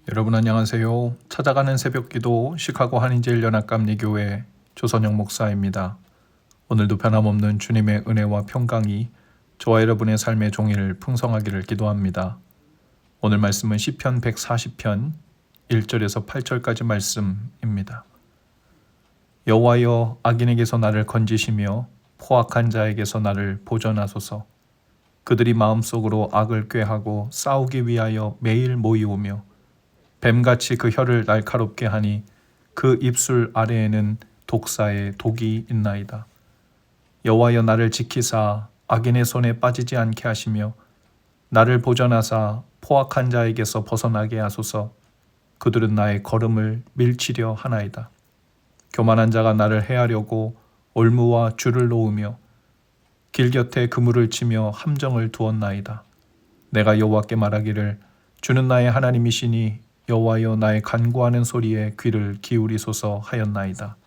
여러분 안녕하세요. 찾아가는 새벽기도 시카고 한인제일연합감리교회 조선영 목사입니다. 오늘도 변함없는 주님의 은혜와 평강이 저와 여러분의 삶의 종일 풍성하기를 기도합니다. 오늘 말씀은 시편 140편 1절에서 8절까지 말씀입니다. 여호와여, 악인에게서 나를 건지시며 포악한 자에게서 나를 보전하소서. 그들이 마음속으로 악을 꾀하고 싸우기 위하여 매일 모이오며 뱀같이 그 혀를 날카롭게 하니 그 입술 아래에는 독사의 독이 있나이다. 여호와여, 나를 지키사 악인의 손에 빠지지 않게 하시며 나를 보전하사 포악한 자에게서 벗어나게 하소서. 그들은 나의 걸음을 밀치려 하나이다. 교만한 자가 나를 해하려고 올무와 줄을 놓으며 길 곁에 그물을 치며 함정을 두었나이다. 내가 여호와께 말하기를 주는 나의 하나님이시니 여호와여, 나의 간구하는 소리에 귀를 기울이소서 하였나이다.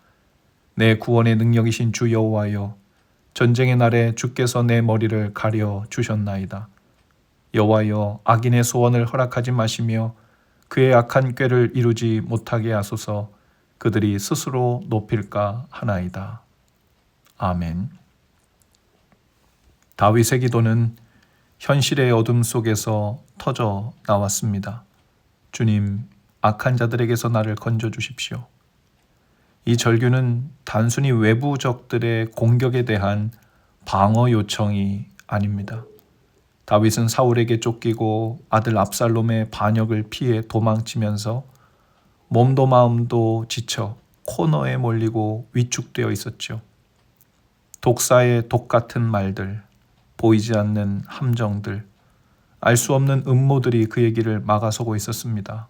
내 구원의 능력이신 주 여호와여, 전쟁의 날에 주께서 내 머리를 가려 주셨나이다. 여호와여, 악인의 소원을 허락하지 마시며 그의 악한 꾀를 이루지 못하게 하소서. 그들이 스스로 높일까 하나이다. 아멘. 다윗의 기도는 현실의 어둠 속에서 터져 나왔습니다. 주님, 악한 자들에게서 나를 건져 주십시오. 이 절규는 단순히 외부 적들의 공격에 대한 방어 요청이 아닙니다. 다윗은 사울에게 쫓기고 아들 압살롬의 반역을 피해 도망치면서 몸도 마음도 지쳐 코너에 몰리고 위축되어 있었죠. 독사의 독 같은 말들, 보이지 않는 함정들, 알 수 없는 음모들이 그의 길을 막아서고 있었습니다.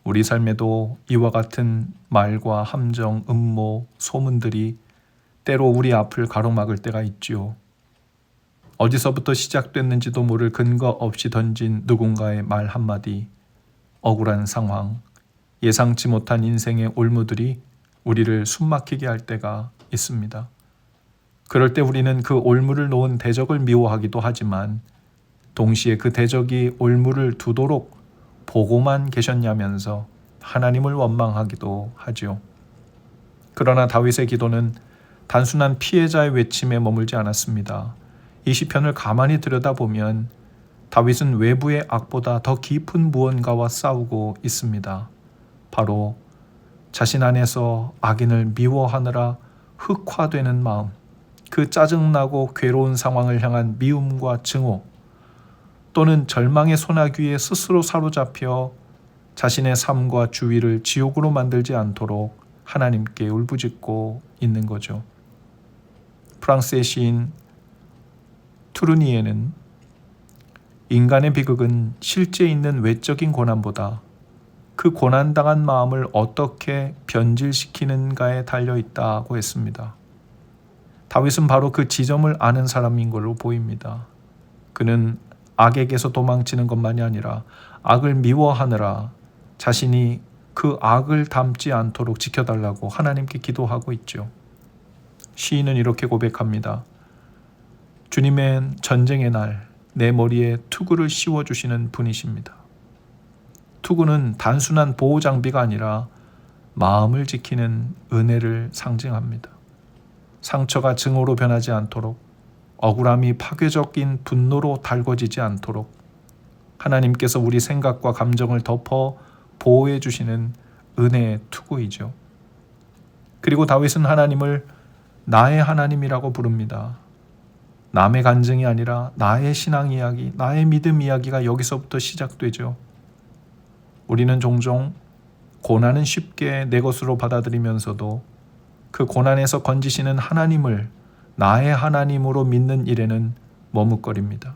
우리 삶에도 이와 같은 말과 함정, 음모, 소문들이 때로 우리 앞을 가로막을 때가 있지요. 어디서부터 시작됐는지도 모를 근거 없이 던진 누군가의 말 한마디, 억울한 상황, 예상치 못한 인생의 올무들이 우리를 숨막히게 할 때가 있습니다. 그럴 때 우리는 그 올무를 놓은 대적을 미워하기도 하지만 동시에 그 대적이 올무를 두도록 보고만 계셨냐면서 하나님을 원망하기도 하지요. 그러나 다윗의 기도는 단순한 피해자의 외침에 머물지 않았습니다. 이 시편을 가만히 들여다보면 다윗은 외부의 악보다 더 깊은 무언가와 싸우고 있습니다. 바로 자신 안에서 악인을 미워하느라 흑화되는 마음, 그 짜증나고 괴로운 상황을 향한 미움과 증오, 또는 절망의 소나기에 스스로 사로잡혀 자신의 삶과 주위를 지옥으로 만들지 않도록 하나님께 울부짖고 있는 거죠. 프랑스의 시인 투르니에는 인간의 비극은 실제 있는 외적인 고난보다 그 고난당한 마음을 어떻게 변질시키는가에 달려있다고 했습니다. 다윗은 바로 그 지점을 아는 사람인 걸로 보입니다. 그는 악에게서 도망치는 것만이 아니라 악을 미워하느라 자신이 그 악을 담지 않도록 지켜달라고 하나님께 기도하고 있죠. 시인은 이렇게 고백합니다. 주님은 전쟁의 날 내 머리에 투구를 씌워주시는 분이십니다. 투구는 단순한 보호장비가 아니라 마음을 지키는 은혜를 상징합니다. 상처가 증오로 변하지 않도록, 억울함이 파괴적인 분노로 달궈지지 않도록 하나님께서 우리 생각과 감정을 덮어 보호해 주시는 은혜의 투구이죠. 그리고 다윗은 하나님을 나의 하나님이라고 부릅니다. 남의 간증이 아니라 나의 신앙 이야기, 나의 믿음 이야기가 여기서부터 시작되죠. 우리는 종종 고난은 쉽게 내 것으로 받아들이면서도 그 고난에서 건지시는 하나님을 나의 하나님으로 믿는 일에는 머뭇거립니다.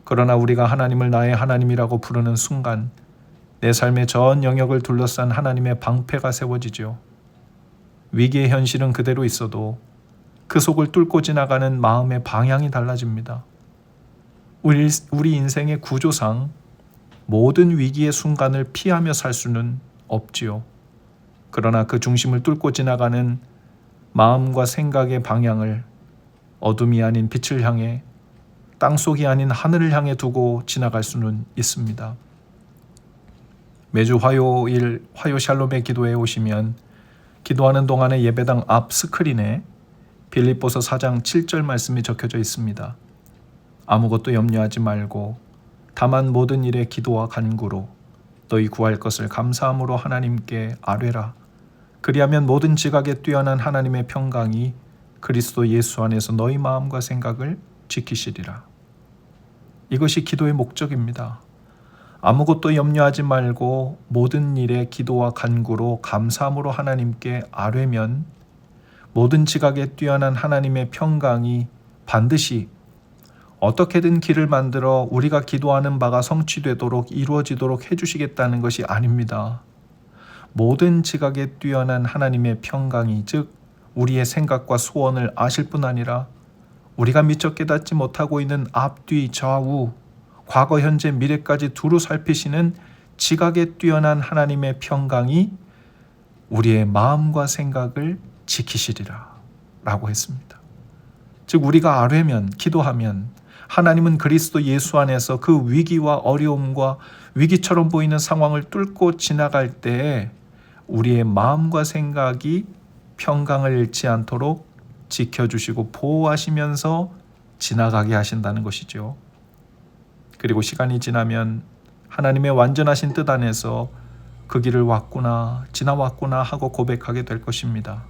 그러나 우리가 하나님을 나의 하나님이라고 부르는 순간 내 삶의 전 영역을 둘러싼 하나님의 방패가 세워지죠. 위기의 현실은 그대로 있어도 그 속을 뚫고 지나가는 마음의 방향이 달라집니다. 우리 인생의 구조상 모든 위기의 순간을 피하며 살 수는 없지요. 그러나 그 중심을 뚫고 지나가는 마음과 생각의 방향을 어둠이 아닌 빛을 향해, 땅속이 아닌 하늘을 향해 두고 지나갈 수는 있습니다. 매주 화요일 화요 샬롬의 기도에 오시면 기도하는 동안에 예배당 앞 스크린에 빌립보서 4장 7절 말씀이 적혀져 있습니다. 아무것도 염려하지 말고 다만 모든 일에 기도와 간구로 너희 구할 것을 감사함으로 하나님께 아뢰라. 그리하면 모든 지각에 뛰어난 하나님의 평강이 그리스도 예수 안에서 너희 마음과 생각을 지키시리라. 이것이 기도의 목적입니다. 아무것도 염려하지 말고 모든 일에 기도와 간구로 감사함으로 하나님께 아뢰면 모든 지각에 뛰어난 하나님의 평강이 반드시 어떻게든 길을 만들어 우리가 기도하는 바가 성취되도록 이루어지도록 해주시겠다는 것이 아닙니다. 모든 지각에 뛰어난 하나님의 평강이 즉 우리의 생각과 소원을 아실 뿐 아니라 우리가 미처 깨닫지 못하고 있는 앞뒤 좌우 과거 현재 미래까지 두루 살피시는 지각에 뛰어난 하나님의 평강이 우리의 마음과 생각을 지키시리라 라고 했습니다. 즉 우리가 아뢰면 기도하면 하나님은 그리스도 예수 안에서 그 위기와 어려움과 위기처럼 보이는 상황을 뚫고 지나갈 때에 우리의 마음과 생각이 평강을 잃지 않도록 지켜주시고 보호하시면서 지나가게 하신다는 것이죠. 그리고 시간이 지나면 하나님의 완전하신 뜻 안에서 그 길을 왔구나, 지나왔구나 하고 고백하게 될 것입니다.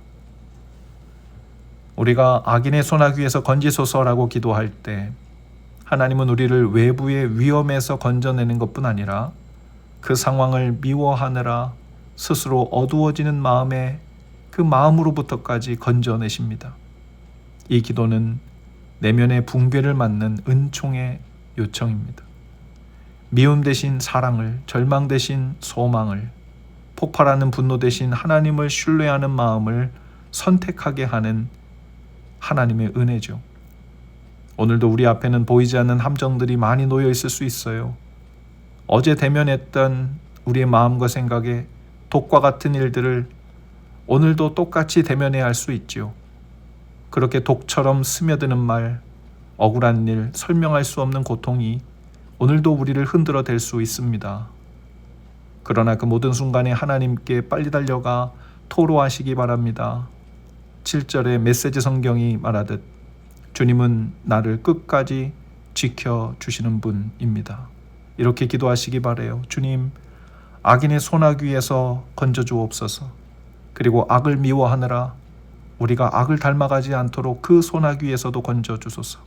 우리가 악인의 소나귀에서 건지소서라고 기도할 때 하나님은 우리를 외부의 위험에서 건져내는 것뿐 아니라 그 상황을 미워하느라 스스로 어두워지는 마음에 그 마음으로부터까지 건져내십니다. 이 기도는 내면의 붕괴를 막는 은총의 요청입니다. 미움 대신 사랑을, 절망 대신 소망을, 폭발하는 분노 대신 하나님을 신뢰하는 마음을 선택하게 하는 하나님의 은혜죠. 오늘도 우리 앞에는 보이지 않는 함정들이 많이 놓여 있을 수 있어요. 어제 대면했던 우리의 마음과 생각에 독과 같은 일들을 오늘도 똑같이 대면해야 할 수 있지요. 그렇게 독처럼 스며드는 말, 억울한 일, 설명할 수 없는 고통이 오늘도 우리를 흔들어 댈 수 있습니다. 그러나 그 모든 순간에 하나님께 빨리 달려가 토로하시기 바랍니다. 7절의 메시지 성경이 말하듯 주님은 나를 끝까지 지켜주시는 분입니다. 이렇게 기도하시기 바라요. 주님, 악인의 소나귀에서 건져주옵소서. 그리고 악을 미워하느라 우리가 악을 닮아가지 않도록 그 소나귀에서도 건져주소서.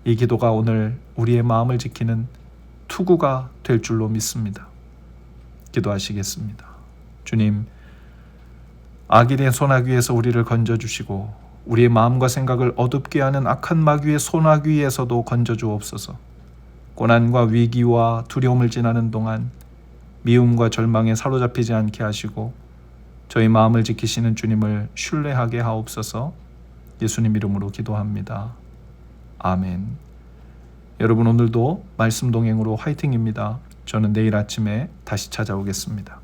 이 기도가 오늘 우리의 마음을 지키는 투구가 될 줄로 믿습니다. 기도하시겠습니다. 주님, 악인의 소나귀에서 우리를 건져주시고 우리의 마음과 생각을 어둡게 하는 악한 마귀의 소나귀에서도 건져주옵소서. 고난과 위기와 두려움을 지나는 동안 미움과 절망에 사로잡히지 않게 하시고 저희 마음을 지키시는 주님을 신뢰하게 하옵소서. 예수님 이름으로 기도합니다. 아멘. 여러분 오늘도 말씀 동행으로 화이팅입니다. 저는 내일 아침에 다시 찾아오겠습니다.